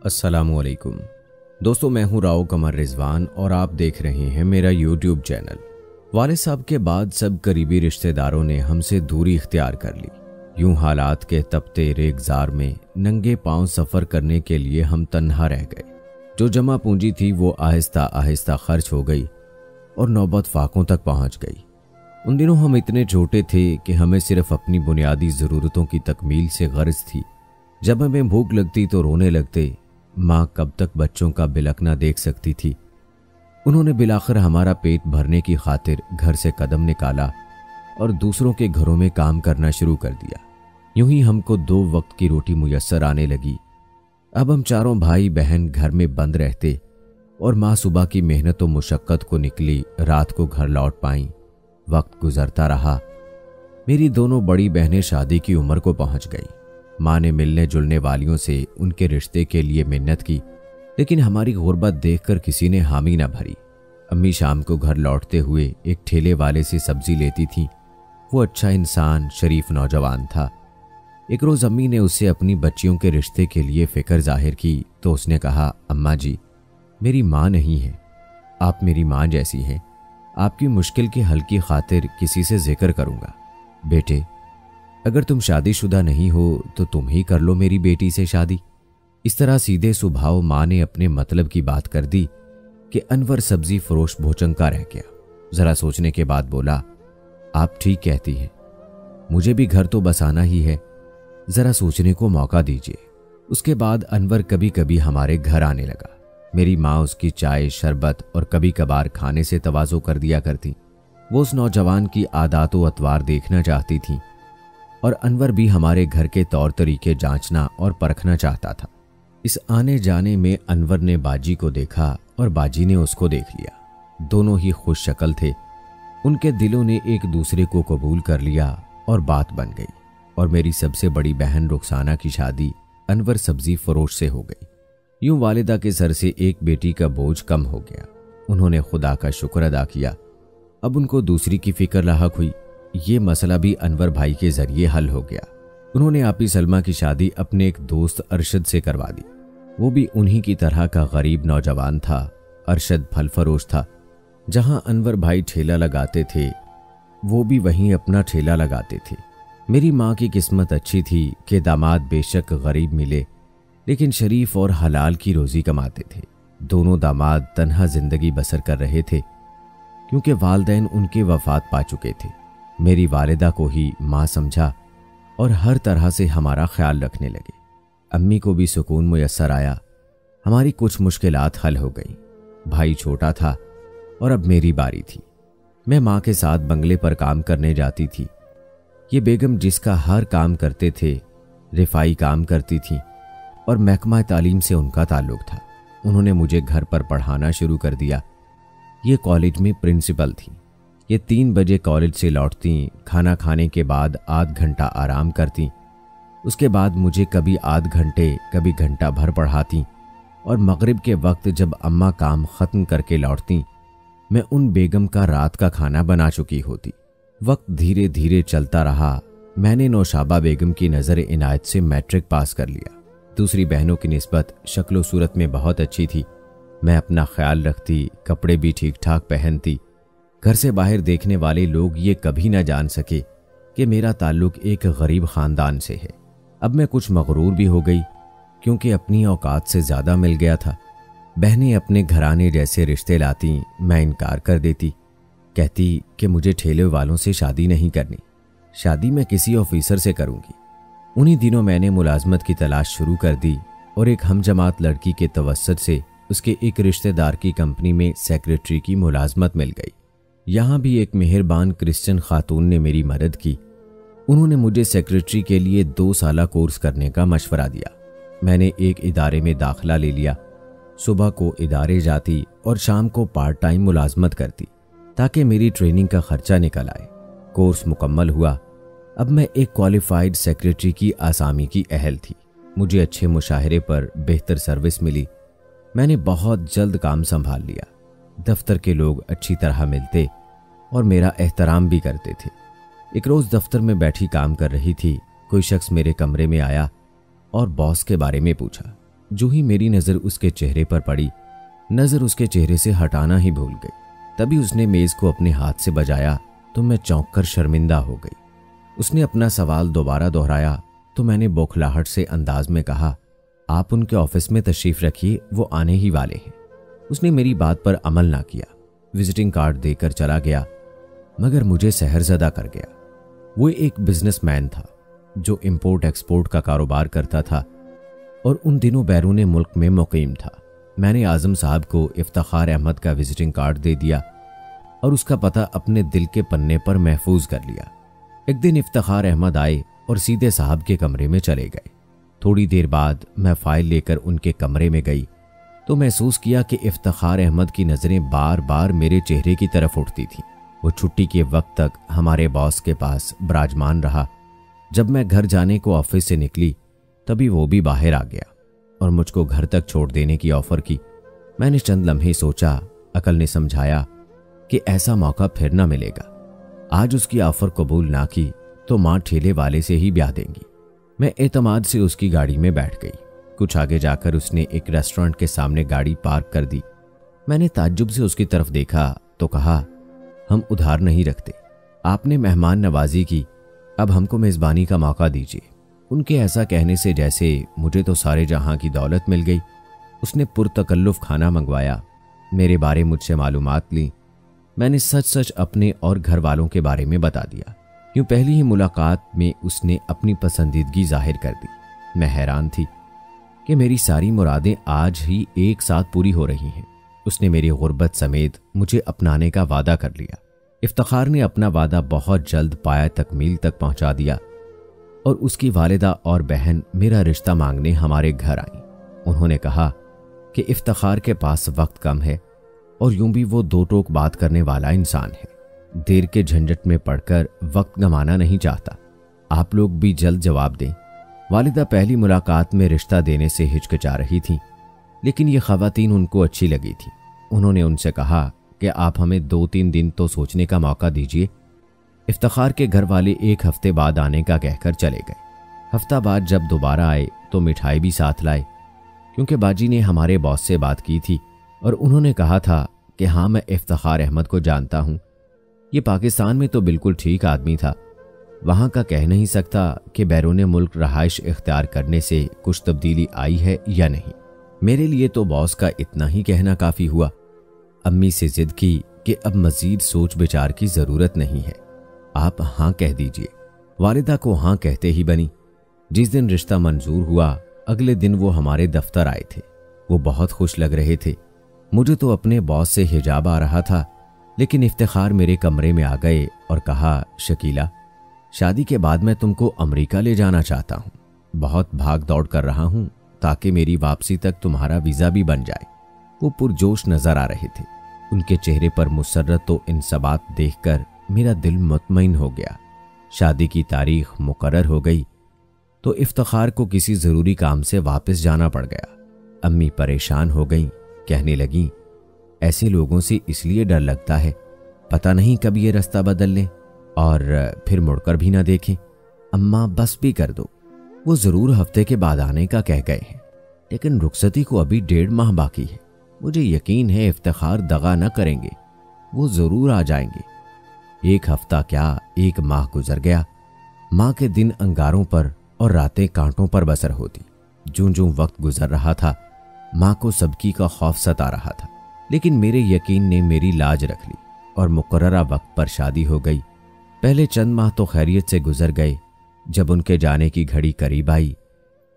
अस्सलामुअलैकुम दोस्तों, मैं हूं राव कमर रिजवान और आप देख रहे हैं मेरा यूट्यूब चैनल। वालिद साहब के बाद सब करीबी रिश्तेदारों ने हमसे दूरी इख्तियार कर ली। यूं हालात के तपते रेगजार में नंगे पांव सफ़र करने के लिए हम तन्हा रह गए। जो जमा पूंजी थी वो आहिस्ता आहिस्ता खर्च हो गई और नौबत फाकों तक पहुंच गई। उन दिनों हम इतने छोटे थे कि हमें सिर्फ अपनी बुनियादी ज़रूरतों की तकमील से गर्ज थी। जब हमें भूख लगती तो रोने लगते। माँ कब तक बच्चों का बिलखना देख सकती थी। उन्होंने बिलाखिर हमारा पेट भरने की खातिर घर से कदम निकाला और दूसरों के घरों में काम करना शुरू कर दिया। यूं ही हमको 2 वक्त की रोटी मुयस्सर आने लगी। अब हम चारों भाई बहन घर में बंद रहते और माँ सुबह की मेहनत व मुशक्क़त को निकली रात को घर लौट पाईं। वक्त गुजरता रहा। मेरी दोनों बड़ी बहनें शादी की उम्र को पहुंच गई। माँ ने मिलने जुलने वालियों से उनके रिश्ते के लिए मिन्नत की, लेकिन हमारी गुर्बत देखकर किसी ने हामी न भरी। अम्मी शाम को घर लौटते हुए एक ठेले वाले से सब्जी लेती थीं। वो अच्छा इंसान, शरीफ नौजवान था। एक रोज़ अम्मी ने उससे अपनी बच्चियों के रिश्ते के लिए फ़िक्र जाहिर की तो उसने कहा, अम्मा जी, मेरी माँ नहीं है, आप मेरी माँ जैसी हैं। आपकी मुश्किल के हल की खातिर किसी से जिक्र करूँगा। बेटे, अगर तुम शादीशुदा नहीं हो तो तुम ही कर लो मेरी बेटी से शादी। इस तरह सीधे स्वभाव माँ ने अपने मतलब की बात कर दी कि अनवर सब्जी फरोश भोचंका रह गया। जरा सोचने के बाद बोला, आप ठीक कहती हैं, मुझे भी घर तो बसाना ही है, जरा सोचने को मौका दीजिए। उसके बाद अनवर कभी कभी हमारे घर आने लगा। मेरी माँ उसकी चाय, शरबत और कभी कभार खाने से तवाज़ो कर दिया करती। वो उस नौजवान की आदात व अतवार देखना चाहती थी और अनवर भी हमारे घर के तौर तरीके जांचना और परखना चाहता था। इस आने जाने में अनवर ने बाजी को देखा और बाजी ने उसको देख लिया। दोनों ही खुश शक्ल थे। उनके दिलों ने एक दूसरे को कबूल कर लिया और बात बन गई और मेरी सबसे बड़ी बहन रुखसाना की शादी अनवर सब्जी फरोश से हो गई। यूं वालिदा के सर से एक बेटी का बोझ कम हो गया। उन्होंने खुदा का शुक्र अदा किया। अब उनको दूसरी की फिक्र लाहक हुई। ये मसला भी अनवर भाई के जरिए हल हो गया। उन्होंने आपी सलमा की शादी अपने एक दोस्त अरशद से करवा दी। वो भी उन्हीं की तरह का गरीब नौजवान था। अरशद फल फरोश था। जहां अनवर भाई ठेला लगाते थे वो भी वहीं अपना ठेला लगाते थे। मेरी माँ की किस्मत अच्छी थी कि दामाद बेशक गरीब मिले लेकिन शरीफ और हलाल की रोजी कमाते थे। दोनों दामाद तन्हा जिंदगी बसर कर रहे थे क्योंकि वालिदैन उनके वफात पा चुके थे। मेरी वालिदा को ही माँ समझा और हर तरह से हमारा ख्याल रखने लगे। अम्मी को भी सुकून मुयस्सर आया। हमारी कुछ मुश्किलात हल हो गई। भाई छोटा था और अब मेरी बारी थी। मैं माँ के साथ बंगले पर काम करने जाती थी। ये बेगम जिसका हर काम करते थे, रिफाई काम करती थी और महकमा तालीम से उनका ताल्लुक था। उन्होंने मुझे घर पर पढ़ाना शुरू कर दिया। ये कॉलेज में प्रिंसिपल थी। ये 3 बजे कॉलेज से लौटती, खाना खाने के बाद आध घंटा आराम करती। उसके बाद मुझे कभी आध घंटे कभी घंटा भर पढ़ाती और मगरिब के वक्त जब अम्मा काम ख़त्म करके लौटती मैं उन बेगम का रात का खाना बना चुकी होती। वक्त धीरे धीरे चलता रहा। मैंने नौशाबा बेगम की नज़र इनायत से मैट्रिक पास कर लिया। दूसरी बहनों की निस्बत शक्ल सूरत में बहुत अच्छी थी। मैं अपना ख्याल रखती, कपड़े भी ठीक ठाक पहनती। घर से बाहर देखने वाले लोग ये कभी ना जान सके कि मेरा ताल्लुक एक गरीब ख़ानदान से है। अब मैं कुछ मगरूर भी हो गई क्योंकि अपनी औकात से ज़्यादा मिल गया था। बहनें अपने घराने जैसे रिश्ते लाती, मैं इनकार कर देती। कहती कि मुझे ठेले वालों से शादी नहीं करनी, शादी मैं किसी ऑफिसर से करूँगी। उन्हीं दिनों मैंने मुलाजमत की तलाश शुरू कर दी और एक हमजमात लड़की के तवस्सुत से उसके एक रिश्तेदार की कंपनी में सेक्रेटरी की मुलाजमत मिल गई। यहाँ भी एक मेहरबान क्रिश्चियन खातून ने मेरी मदद की। उन्होंने मुझे सेक्रेटरी के लिए 2 साला कोर्स करने का मशवरा दिया। मैंने एक इदारे में दाखिला ले लिया। सुबह को इदारे जाती और शाम को पार्ट टाइम मुलाजमत करती ताकि मेरी ट्रेनिंग का खर्चा निकल आए। कोर्स मुकम्मल हुआ। अब मैं एक क्वालिफाइड सेक्रेटरी की आसामी की अहल थी। मुझे अच्छे मुशाहरे पर बेहतर सर्विस मिली। मैंने बहुत जल्द काम संभाल लिया। दफ्तर के लोग अच्छी तरह मिलते और मेरा एहतराम भी करते थे। एक रोज़ दफ्तर में बैठी काम कर रही थी। कोई शख्स मेरे कमरे में आया और बॉस के बारे में पूछा। जो ही मेरी नज़र उसके चेहरे पर पड़ी, नज़र उसके चेहरे से हटाना ही भूल गई। तभी उसने मेज़ को अपने हाथ से बजाया तो मैं चौंक कर शर्मिंदा हो गई। उसने अपना सवाल दोबारा दोहराया तो मैंने बौखलाहट से अंदाज में कहा, आप उनके ऑफिस में तशरीफ रखिए, वो आने ही वाले हैं। उसने मेरी बात पर अमल ना किया, विजिटिंग कार्ड देकर चला गया, मगर मुझे सहरज़दा कर गया। वो एक बिजनेसमैन था जो इंपोर्ट एक्सपोर्ट का कारोबार करता था और उन दिनों बैरून मुल्क में मुकीम था। मैंने आज़म साहब को इफ्तिखार अहमद का विजिटिंग कार्ड दे दिया और उसका पता अपने दिल के पन्ने पर महफूज कर लिया। एक दिन इफ्तिखार अहमद आए और सीधे साहब के कमरे में चले गए। थोड़ी देर बाद मैं फाइल लेकर उनके कमरे में गई तो महसूस किया कि इफ्तिखार अहमद की नज़रें बार बार मेरे चेहरे की तरफ उठती थीं। वो छुट्टी के वक्त तक हमारे बॉस के पास विराजमान रहा। जब मैं घर जाने को ऑफिस से निकली तभी वो भी बाहर आ गया और मुझको घर तक छोड़ देने की ऑफर की। मैंने चंद लम्हे सोचा, अकल ने समझाया कि ऐसा मौका फिर ना मिलेगा। आज उसकी ऑफर कबूल ना की तो माँ ठेले वाले से ही ब्याह देंगी। मैं एतमाद से उसकी गाड़ी में बैठ गई। कुछ आगे जाकर उसने एक रेस्टोरेंट के सामने गाड़ी पार्क कर दी। मैंने ताज्जुब से उसकी तरफ देखा तो कहा, हम उधार नहीं रखते, आपने मेहमान नवाजी की, अब हमको मेज़बानी का मौका दीजिए। उनके ऐसा कहने से जैसे मुझे तो सारे जहां की दौलत मिल गई। उसने पुरतकल्लुफ़ खाना मंगवाया, मेरे बारे मुझसे मालूमात ली। मैंने सच सच अपने और घर वालों के बारे में बता दिया। यूं पहली ही मुलाकात में उसने अपनी पसंदीदगी जाहिर कर दी। मैं हैरान थी कि मेरी सारी मुरादें आज ही एक साथ पूरी हो रही हैं। उसने मेरी गुर्बत समेत मुझे अपनाने का वादा कर लिया। इफ्तिखार ने अपना वादा बहुत जल्द पाया तकमील तक पहुंचा दिया और उसकी वालिदा और बहन मेरा रिश्ता मांगने हमारे घर आई। उन्होंने कहा कि इफ्तिखार के पास वक्त कम है और यूं भी वो दो टोक बात करने वाला इंसान है। देर के झंझट में पड़कर वक्त गंवाना नहीं चाहता। आप लोग भी जल्द जवाब दें। वालिदा पहली मुलाकात में रिश्ता देने से हिचकिचा रही थी, लेकिन ये ख़वातीन उनको अच्छी लगी थी। उन्होंने उनसे कहा कि आप हमें 2-3 दिन तो सोचने का मौका दीजिए। इफ्तिखार के घर वाले एक हफ्ते बाद आने का कहकर चले गए। हफ्ता बाद जब दोबारा आए तो मिठाई भी साथ लाए, क्योंकि बाजी ने हमारे बॉस से बात की थी और उन्होंने कहा था कि हाँ, मैं इफ्तिखार अहमद को जानता हूँ। ये पाकिस्तान में तो बिल्कुल ठीक आदमी था, वहाँ का कह नहीं सकता कि बैरून मुल्क रहाइश इख्तियार करने से कुछ तब्दीली आई है या नहीं। मेरे लिए तो बॉस का इतना ही कहना काफ़ी हुआ। अम्मी से जिद की कि अब मज़ीद सोच विचार की ज़रूरत नहीं है, आप हाँ कह दीजिए। वालिदा को हाँ कहते ही बनी। जिस दिन रिश्ता मंजूर हुआ अगले दिन वो हमारे दफ्तर आए थे। वो बहुत खुश लग रहे थे। मुझे तो अपने बॉस से हिजाब आ रहा था, लेकिन इफ्तिखार मेरे कमरे में आ गए और कहा, शकीला, शादी के बाद मैं तुमको अमेरिका ले जाना चाहता हूँ। बहुत भाग दौड़ कर रहा हूँ ताकि मेरी वापसी तक तुम्हारा वीज़ा भी बन जाए। वो पुरजोश नजर आ रहे थे। उनके चेहरे पर मुसर्रत तो इंसबात देखकर मेरा दिल मुतमईन हो गया। शादी की तारीख मुकर्रर हो गई तो इफ्तिखार को किसी ज़रूरी काम से वापस जाना पड़ गया। अम्मी परेशान हो गईं, कहने लगीं, ऐसे लोगों से इसलिए डर लगता है, पता नहीं कब ये रास्ता बदल लें और फिर मुड़कर भी ना देखें। अम्मा बस भी कर दो, वो ज़रूर हफ्ते के बाद आने का कह गए हैं, लेकिन रुखसती को अभी 1.5 माह बाकी है। मुझे यकीन है इफ्तिखार दगा न करेंगे, वो ज़रूर आ जाएंगे। 1 हफ्ता क्या 1 माह गुजर गया। माँ के दिन अंगारों पर और रातें कांटों पर बसर होती। जूं जूं वक्त गुजर रहा था माँ को सबकी का खौफ सता रहा था, लेकिन मेरे यकीन ने मेरी लाज रख ली और मुकर्ररा वक्त पर शादी हो गई। पहले चंद माह तो खैरियत से गुजर गए। जब उनके जाने की घड़ी करीब आई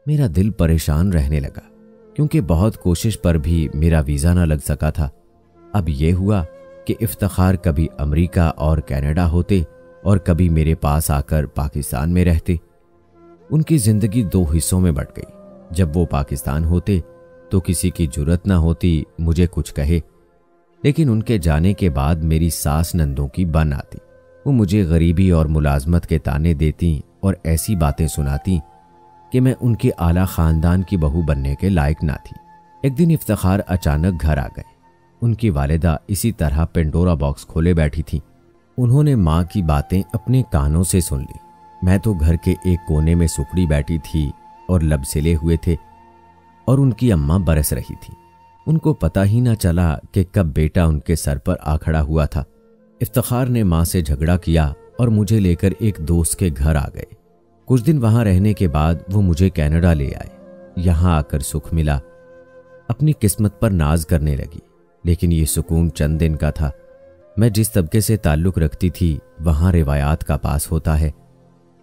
मेरा दिल परेशान रहने लगा, क्योंकि बहुत कोशिश पर भी मेरा वीज़ा ना लग सका था। अब यह हुआ कि इफ्तिखार कभी अमेरिका और कनाडा होते और कभी मेरे पास आकर पाकिस्तान में रहते। उनकी ज़िंदगी 2 हिस्सों में बंट गई। जब वो पाकिस्तान होते तो किसी की जुर्रत ना होती मुझे कुछ कहे, लेकिन उनके जाने के बाद मेरी सास नंदों की बन आती। वो मुझे गरीबी और मुलाजमत के ताने देती और ऐसी बातें सुनाती कि मैं उनके आला ख़ानदान की बहू बनने के लायक ना थी। एक दिन इफ्तिखार अचानक घर आ गए। उनकी वालिदा इसी तरह पेंडोरा बॉक्स खोले बैठी थी। उन्होंने माँ की बातें अपने कानों से सुन ली। मैं तो घर के एक कोने में सुकड़ी बैठी थी और लब सिले हुए थे। और उनकी अम्मा बरस रही थी। उनको पता ही ना चला कि कब बेटा उनके सर पर आ खड़ा हुआ था। इफ्तिखार ने माँ से झगड़ा किया और मुझे लेकर एक दोस्त के घर आ गए। कुछ दिन वहां रहने के बाद वो मुझे कनाडा ले आए। यहां आकर सुख मिला। अपनी किस्मत पर नाज करने लगी, लेकिन ये सुकून चंद दिन का था। मैं जिस तबके से ताल्लुक रखती थी वहां रिवायात का पास होता है,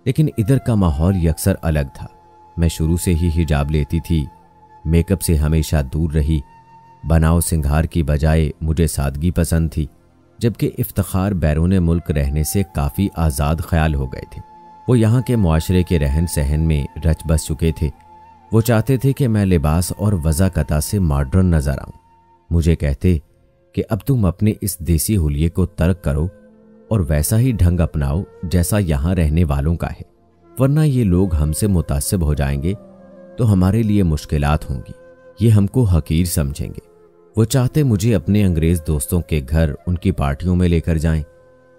लेकिन इधर का माहौल यकसर अलग था। मैं शुरू से ही हिजाब लेती थी, मेकअप से हमेशा दूर रही। बनाव सिंगार की बजाय मुझे सादगी पसंद थी, जबकि इफ्तिखार बैरून मुल्क रहने से काफ़ी आज़ाद ख्याल हो गए थे। वो यहाँ के मुआशरे के रहन सहन में रच बस चुके थे। वो चाहते थे कि मैं लिबास और वज़ाकता से मॉडर्न नज़र आऊं। मुझे कहते कि अब तुम अपने इस देसी हुलिये को तर्क करो और वैसा ही ढंग अपनाओ जैसा यहाँ रहने वालों का है, वरना ये लोग हमसे मुतासिब हो जाएंगे तो हमारे लिए मुश्किलात होंगी। ये हमको हकीर समझेंगे। वो चाहते मुझे अपने अंग्रेज दोस्तों के घर उनकी पार्टियों में लेकर जाएं।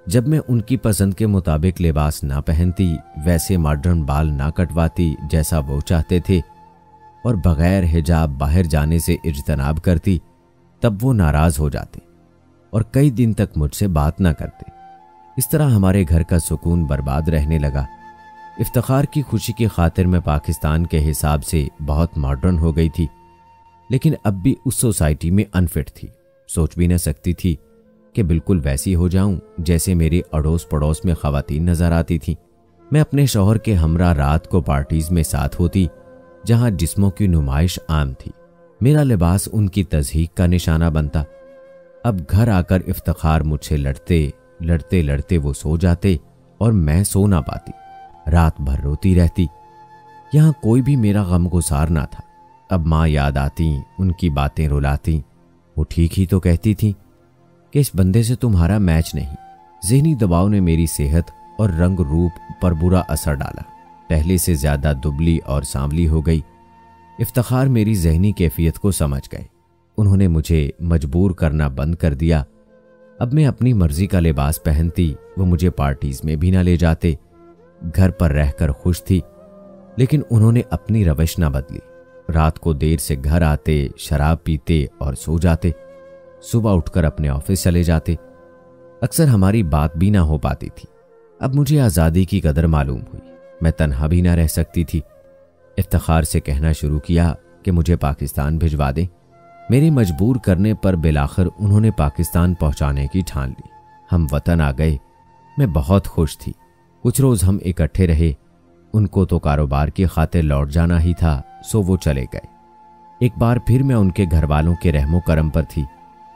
जब मैं उनकी पसंद के मुताबिक लिबास ना पहनती, वैसे मॉडर्न बाल ना कटवाती जैसा वो चाहते थे, और बगैर हिजाब बाहर जाने से इज्तनाब करती, तब वो नाराज हो जाते और कई दिन तक मुझसे बात ना करते। इस तरह हमारे घर का सुकून बर्बाद रहने लगा। इफ्तिखार की खुशी की खातिर मैं पाकिस्तान के हिसाब से बहुत मॉडर्न हो गई थी, लेकिन अब भी उस सोसाइटी में अनफिट थी। सोच भी न सकती थी कि बिल्कुल वैसी हो जाऊं जैसे मेरे अड़ोस पड़ोस में खवातीन नजर आती थीं। मैं अपने शौहर के हमरा रात को पार्टीज में साथ होती जहां जिस्मों की नुमाइश आम थी। मेरा लिबास उनकी तज़हीक का निशाना बनता। अब घर आकर इफ्तिखार मुझसे लड़ते लड़ते वो सो जाते और मैं सो ना पाती। रात भर रोती रहती। यहाँ कोई भी मेरा गमगुसार ना था। अब माँ याद आती, उनकी बातें रुलाती। वो ठीक ही तो कहती थी कि इस बंदे से तुम्हारा मैच नहीं। ज़हनी दबाव ने मेरी सेहत और रंग रूप पर बुरा असर डाला। पहले से ज्यादा दुबली और सांवली हो गई। इफ्तिखार मेरी ज़हनी कैफियत को समझ गए। उन्होंने मुझे मजबूर करना बंद कर दिया। अब मैं अपनी मर्जी का लिबास पहनती, वो मुझे पार्टीज में भी ना ले जाते। घर पर रहकर खुश थी, लेकिन उन्होंने अपनी रवैश ना बदली। रात को देर से घर आते, शराब पीते और सो जाते। सुबह उठकर अपने ऑफिस चले जाते। अक्सर हमारी बात भी ना हो पाती थी। अब मुझे आज़ादी की कदर मालूम हुई। मैं तन्हा भी ना रह सकती थी। इफ्तिखार से कहना शुरू किया कि मुझे पाकिस्तान भिजवा दें। मेरे मजबूर करने पर बिलाखिर उन्होंने पाकिस्तान पहुंचाने की ठान ली। हम वतन आ गए। मैं बहुत खुश थी। कुछ रोज हम इकट्ठे रहे। उनको तो कारोबार की खातिर लौट जाना ही था, सो वो चले गए। एक बार फिर मैं उनके घर वालों के रहमो करम पर थी।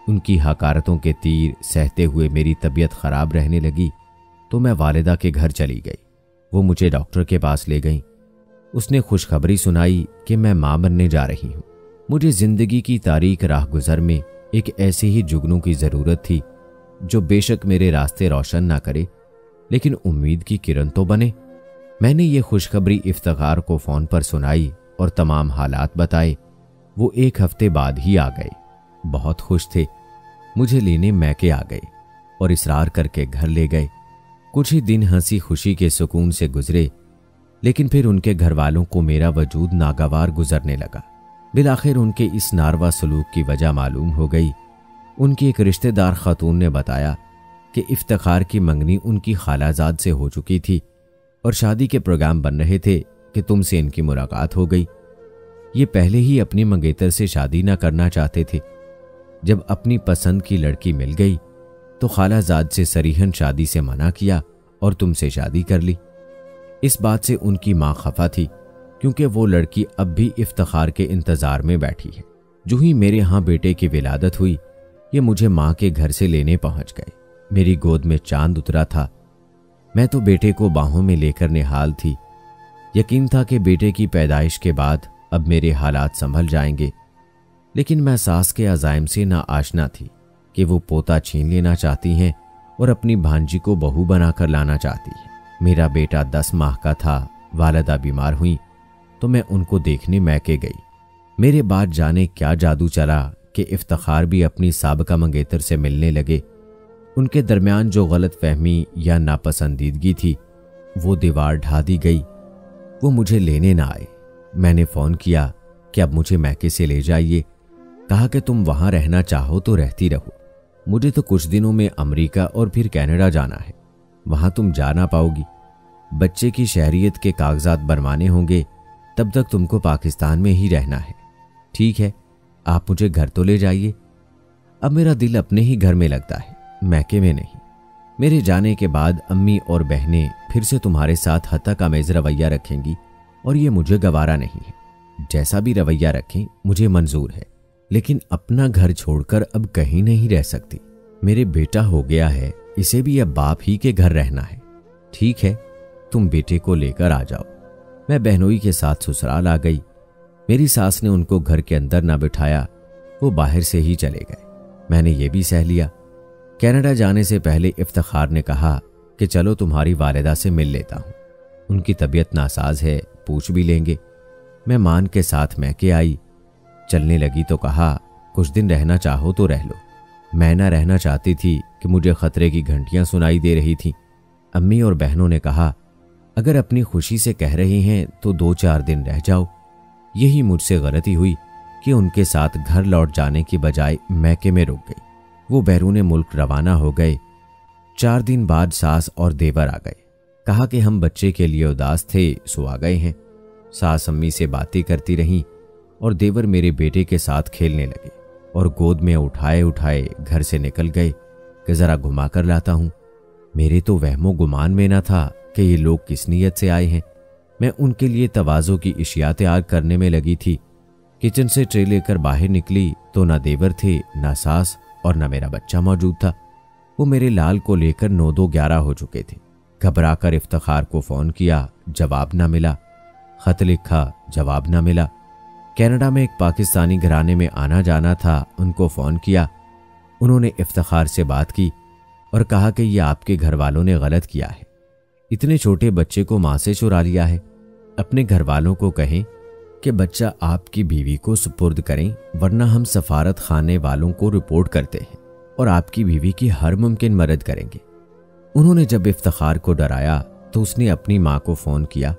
उनकी हकारतों के तीर सहते हुए मेरी तबीयत खराब रहने लगी तो मैं वालिदा के घर चली गई। वो मुझे डॉक्टर के पास ले गई। उसने खुशखबरी सुनाई कि मैं मां बनने जा रही हूं। मुझे जिंदगी की तारीक राह गुजर में एक ऐसे ही जुगनू की जरूरत थी जो बेशक मेरे रास्ते रोशन ना करे, लेकिन उम्मीद की किरण तो बने। मैंने ये खुशखबरी इफ्तिखार को फोन पर सुनाई और तमाम हालात बताए। वो एक हफ्ते बाद ही आ गए। बहुत खुश थे। मुझे लेने मैके आ गए और इसरार करके घर ले गए। कुछ ही दिन हंसी खुशी के सुकून से गुजरे, लेकिन फिर उनके घर वालों को मेरा वजूद नागवार गुजरने लगा। बिलाखिर उनके इस नारवा सलूक की वजह मालूम हो गई। उनकी एक रिश्तेदार खातून ने बताया कि इफ्तिखार की मंगनी उनकी खालाजाद से हो चुकी थी और शादी के प्रोग्राम बन रहे थे कि तुमसे इनकी मुलाकात हो गई। ये पहले ही अपनी मंगेतर से शादी ना करना चाहते थे। जब अपनी पसंद की लड़की मिल गई तो खालाजाद से सरीहन शादी से मना किया और तुमसे शादी कर ली। इस बात से उनकी माँ खफा थी, क्योंकि वो लड़की अब भी इफ्तिखार के इंतजार में बैठी है। जो ही मेरे यहाँ बेटे की विलादत हुई, ये मुझे माँ के घर से लेने पहुंच गए। मेरी गोद में चांद उतरा था। मैं तो बेटे को बाहों में लेकर निहाल थी। यकीन था कि बेटे की पैदाइश के बाद अब मेरे हालात संभल जाएंगे, लेकिन मैं सास के अज़ाइम से ना आशना थी कि वो पोता छीन लेना चाहती हैं और अपनी भांजी को बहू बनाकर लाना चाहती है। मेरा बेटा 10 माह का था। वालिदा बीमार हुई तो मैं उनको देखने मैके गई। मेरे बाद जाने क्या जादू चला कि इफ्तिखार भी अपनी साबका मंगेतर से मिलने लगे। उनके दरमियान जो गलत फहमी या नापसंदीदगी थी, वो दीवार ढा दी गई। वो मुझे लेने ना आए। मैंने फ़ोन किया कि अब मुझे मैके से ले जाइए। कहा कि तुम वहां रहना चाहो तो रहती रहो, मुझे तो कुछ दिनों में अमेरिका और फिर कनाडा जाना है, वहां तुम जा ना पाओगी। बच्चे की शहरियत के कागजात बनवाने होंगे, तब तक तुमको पाकिस्तान में ही रहना है। ठीक है, आप मुझे घर तो ले जाइए। अब मेरा दिल अपने ही घर में लगता है, मैके में नहीं। मेरे जाने के बाद अम्मी और बहनें फिर से तुम्हारे साथ हत्ता-कामेज़ रवैया रखेंगी और ये मुझे गवारा नहीं है। जैसा भी रवैया रखें मुझे मंजूर है, लेकिन अपना घर छोड़कर अब कहीं नहीं रह सकती। मेरे बेटा हो गया है, इसे भी अब बाप ही के घर रहना है। ठीक है, तुम बेटे को लेकर आ जाओ। मैं बहनोई के साथ ससुराल आ गई। मेरी सास ने उनको घर के अंदर ना बिठाया, वो बाहर से ही चले गए। मैंने ये भी सह लिया। कनाडा जाने से पहले इफ्तिखार ने कहा कि चलो तुम्हारी वालिदा से मिल लेता हूँ, उनकी तबीयत नासाज है, पूछ भी लेंगे। मैं मान के साथ मैके आई। चलने लगी तो कहा कुछ दिन रहना चाहो तो रह लो। मैं ना रहना चाहती थी कि मुझे खतरे की घंटियां सुनाई दे रही थीं। अम्मी और बहनों ने कहा अगर अपनी खुशी से कह रही हैं तो 2-4 दिन रह जाओ। यही मुझसे गलती हुई कि उनके साथ घर लौट जाने की बजाय मैके में रुक गई। वो बैरून मुल्क रवाना हो गए। 4 दिन बाद सास और देवर आ गए। कहा कि हम बच्चे के लिए उदास थे, सो आ गए हैं। सास अम्मी से बातें करती रहीं और देवर मेरे बेटे के साथ खेलने लगे और गोद में उठाए उठाए घर से निकल गए कि जरा घुमा कर लाता हूं। मेरे तो वहमो गुमान में न था कि ये लोग किस नीयत से आए हैं। मैं उनके लिए तवाज़ो की इशिया तैयार करने में लगी थी। किचन से ट्रे लेकर बाहर निकली तो ना देवर थे, ना सास और ना मेरा बच्चा मौजूद था। वो मेरे लाल को लेकर 9-2-11 हो चुके थे। घबरा कर इफ्तिखार को फोन किया, जवाब ना मिला। खत लिखा, जवाब ना मिला। कनाडा में एक पाकिस्तानी घराने में आना जाना था, उनको फोन किया। उन्होंने इफ्तिखार से बात की और कहा कि यह आपके घर वालों ने गलत किया है, इतने छोटे बच्चे को मां से चुरा लिया है। अपने घर वालों को कहें कि बच्चा आपकी बीवी को सुपुर्द करें, वरना हम सफारत खाने वालों को रिपोर्ट करते हैं और आपकी बीवी की हर मुमकिन मदद करेंगे। उन्होंने जब इफ्तिखार को डराया तो उसने अपनी मां को फोन किया,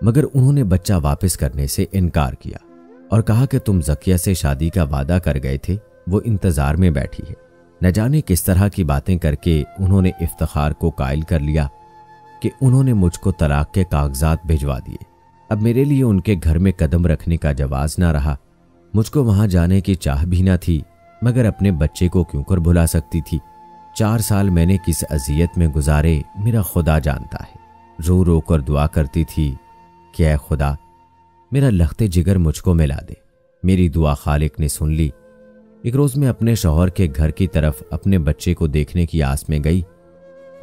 मगर उन्होंने बच्चा वापस करने से इनकार किया और कहा कि तुम ज़किया से शादी का वादा कर गए थे, वो इंतजार में बैठी है। न जाने किस तरह की बातें करके उन्होंने इफ्तिखार को कायल कर लिया कि उन्होंने मुझको तलाक के कागजात भिजवा दिए। अब मेरे लिए उनके घर में कदम रखने का जवाज ना रहा। मुझको वहां जाने की चाह भी ना थी, मगर अपने बच्चे को क्यों कर भुला सकती थी। 4 साल मैंने किस अजियत में गुजारे मेरा खुदा जानता है। रो रो कर दुआ करती थी कि ऐ खुदा मेरा लख्ते जिगर मुझको मिला दे। मेरी दुआ खालिक ने सुन ली। एक रोज मैं अपने शौहर के घर की तरफ अपने बच्चे को देखने की आस में गई।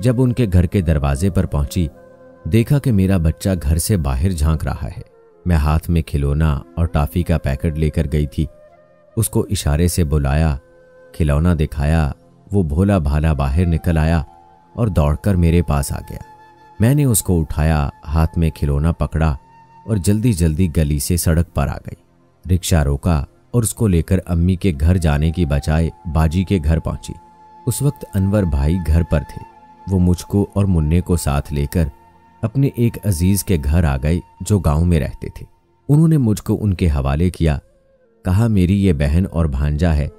जब उनके घर के दरवाजे पर पहुंची, देखा कि मेरा बच्चा घर से बाहर झांक रहा है। मैं हाथ में खिलौना और टॉफी का पैकेट लेकर गई थी। उसको इशारे से बुलाया, खिलौना दिखाया। वो भोला भाला बाहर निकल आया और दौड़कर मेरे पास आ गया। मैंने उसको उठाया, हाथ में खिलौना पकड़ा और जल्दी जल्दी गली से सड़क पर आ गई। रिक्शा रोका और उसको लेकर अम्मी के घर जाने की बजाय बाजी के घर पहुंची। उस वक्त अनवर भाई घर पर थे। वो मुझको और मुन्ने को साथ लेकर अपने एक अजीज के घर आ गए जो गांव में रहते थे। उन्होंने मुझको उनके हवाले किया। कहा मेरी ये बहन और भांजा है,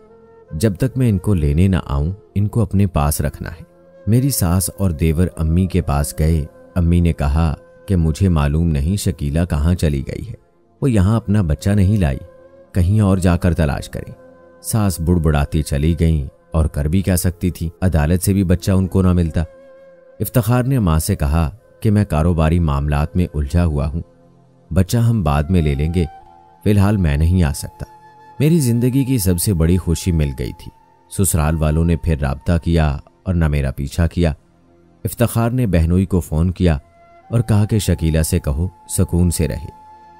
जब तक मैं इनको लेने ना आऊं इनको अपने पास रखना है। मेरी सास और देवर अम्मी के पास गए। अम्मी ने कहा कि मुझे मालूम नहीं शकीला कहाँ चली गई है, वो यहाँ अपना बच्चा नहीं लाई, कहीं और जाकर तलाश करें। सास बुड़बुड़ाती चली गईं और कर भी क्या सकती थी, अदालत से भी बच्चा उनको ना मिलता। इफ्तिखार ने माँ से कहा कि मैं कारोबारी मामलात में उलझा हुआ हूँ, बच्चा हम बाद में ले लेंगे, फिलहाल मैं नहीं आ सकता। मेरी जिंदगी की सबसे बड़ी खुशी मिल गई थी। ससुराल वालों ने फिर राब्ता किया और न मेरा पीछा किया। इफ्तिखार ने बहनोई को फोन किया और कहा कि शकीला से कहो सुकून से रहे,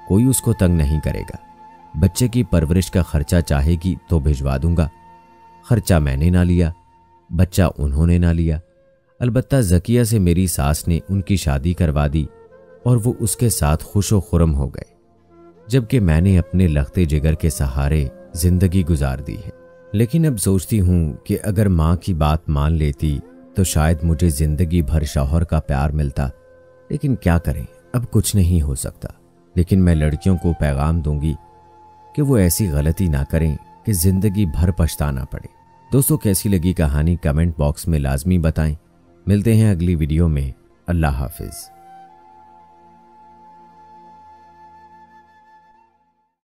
कोई उसको तंग नहीं करेगा। बच्चे की परवरिश का खर्चा चाहेगी तो भिजवा दूंगा। खर्चा मैंने ना लिया, बच्चा उन्होंने ना लिया। अलबत्ता ज़किया से मेरी सास ने उनकी शादी करवा दी और वो उसके साथ खुशो खुरम हो गए, जबकि मैंने अपने लख्ते जिगर के सहारे जिंदगी गुजार दी है। लेकिन अब सोचती हूँ कि अगर माँ की बात मान लेती तो शायद मुझे जिंदगी भर शौहर का प्यार मिलता। लेकिन क्या करें, अब कुछ नहीं हो सकता। लेकिन मैं लड़कियों को पैगाम दूंगी कि वो ऐसी गलती ना करें कि जिंदगी भर पछताना पड़े। दोस्तों, कैसी लगी कहानी कमेंट बॉक्स में लाजमी बताएं। मिलते हैं अगली वीडियो में। अल्लाह हाफिज।